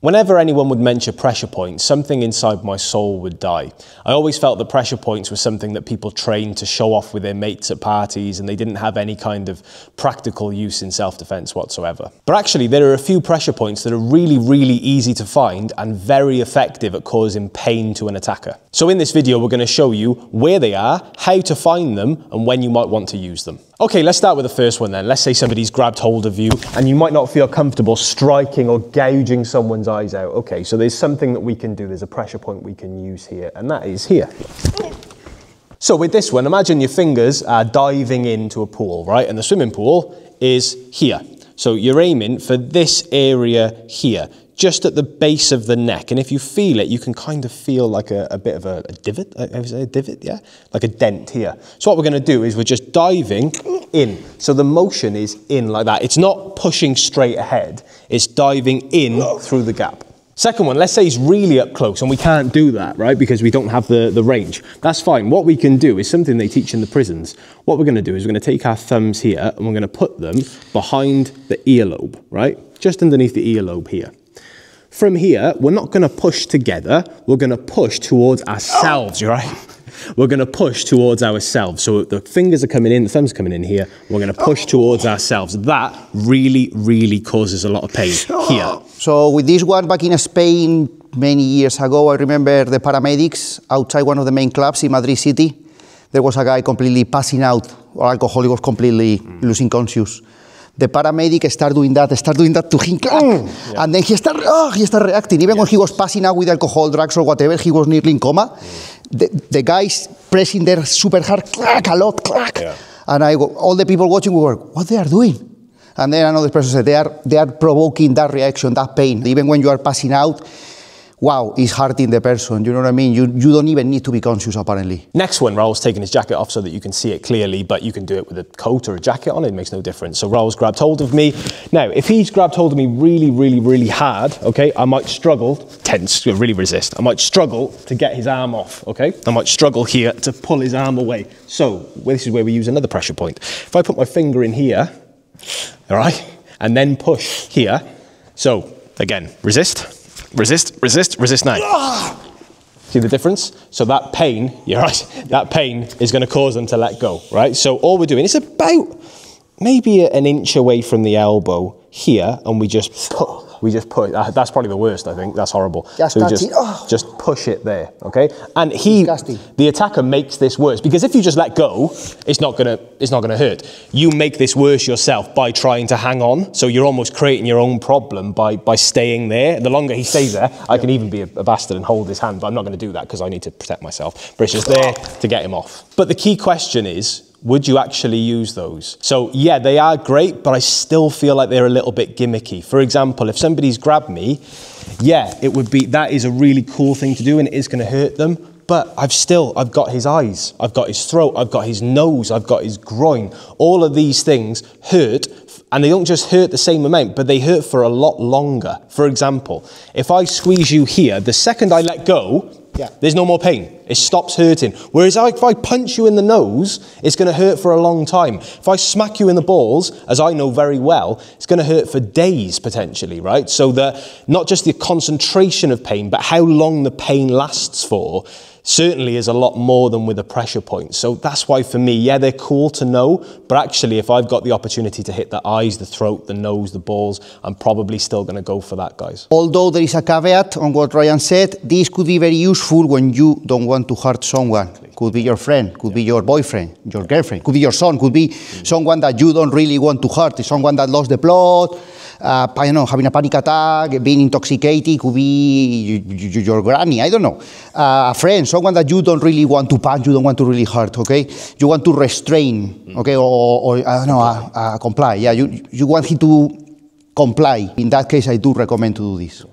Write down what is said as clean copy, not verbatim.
Whenever anyone would mention pressure points, something inside my soul would die. I always felt that pressure points were something that people trained to show off with their mates at parties, and they didn't have any kind of practical use in self-defense whatsoever. But actually, there are a few pressure points that are really, really easy to find and very effective at causing pain to an attacker. So in this video, we're going to show you where they are, how to find them, and when you might want to use them. Okay, let's start with the first one then. Let's say somebody's grabbed hold of you and you might not feel comfortable striking or gouging someone's eyes out. Okay, so there's something that we can do. There's a pressure point we can use here, and that is here. So with this one, imagine your fingers are diving into a pool, right? And the swimming pool is here. So you're aiming for this area here, just at the base of the neck. And if you feel it, you can kind of feel like a bit of a divot, a divot, yeah? Like a dent here. So what we're gonna do is we're just diving in. So the motion is in like that. It's not pushing straight ahead, it's diving in through the gap. Second one, let's say he's really up close and we can't do that, right? Because we don't have the range. That's fine. What we can do is something they teach in the prisons. What we're gonna do is we're gonna take our thumbs here and we're gonna put them behind the earlobe, right? Just underneath the earlobe here. From here, we're not going to push together, we're going to push towards ourselves, right? We're going to push towards ourselves. So the fingers are coming in, the thumbs are coming in here, we're going to push towards ourselves. That really, really causes a lot of pain here. So with this one, back in Spain, many years ago, I remember the paramedics outside one of the main clubs in Madrid City. There was a guy completely passing out, or alcoholic, was completely losing conscious. The paramedic started doing that to him, yeah. And then he started reacting. Even when he was passing out with alcohol, drugs, or whatever, he was nearly in coma. The guys pressing there super hard, clack, a lot, clack. Yeah. And all the people watching were, what they are doing? And then another person said, they are provoking that reaction, that pain. Even when you are passing out, wow, it's hurting the person, you know what I mean? You don't even need to be conscious, apparently. Next one, Raul's taking his jacket off so that you can see it clearly, but you can do it with a coat or a jacket on, it makes no difference. So Raul's grabbed hold of me. Now, if he's grabbed hold of me really, really, really hard, okay, I might struggle, tense, really resist, I might struggle to get his arm off, okay? I might struggle here to pull his arm away. So, this is where we use another pressure point. If I put my finger in here, all right, and then push here, so, again, resist. Resist, resist, resist now. See the difference? So that pain, you're right, that pain is going to cause them to let go, right? So all we're doing is about maybe an inch away from the elbow here, and we just push. That's probably the worst, I think. That's horrible. So we just push it there, okay? And the attacker makes this worse, because if you just let go, it's not gonna hurt. You make this worse yourself by trying to hang on. So you're almost creating your own problem by staying there. The longer he stays there, I can even be a bastard and hold his hand, but I'm not gonna do that because I need to protect myself. But it's just there to get him off. But the key question is, would you actually use those? So yeah, they are great, but I still feel like they're a little bit gimmicky. For example, if somebody's grabbed me, yeah, that is a really cool thing to do and it is gonna hurt them, but I've got his eyes, I've got his throat, I've got his nose, I've got his groin. All of these things hurt, and they don't just hurt the same amount, but they hurt for a lot longer. For example, if I squeeze you here, the second I let go, there's no more pain. It stops hurting. Whereas if I punch you in the nose, it's going to hurt for a long time. If I smack you in the balls, as I know very well, it's going to hurt for days potentially, right? So not just the concentration of pain, but how long the pain lasts for certainly is a lot more than with a pressure point. So that's why for me, yeah, they're cool to know, but actually if I've got the opportunity to hit the eyes, the throat, the nose, the balls, I'm probably still going to go for that, guys. Although there is a caveat on what Ryan said, this could be very useful when you don't want to hurt someone. Could be your friend, could be your boyfriend, your girlfriend, could be your son, could be someone that you don't really want to hurt, someone that lost the plot, I don't know, having a panic attack, being intoxicated, could be your granny, I don't know. A friend, someone that you don't really want to punch, you don't want to really hurt, okay? You want to restrain, okay, or I don't know, comply. Yeah, you want him to comply. In that case, I do recommend to do this.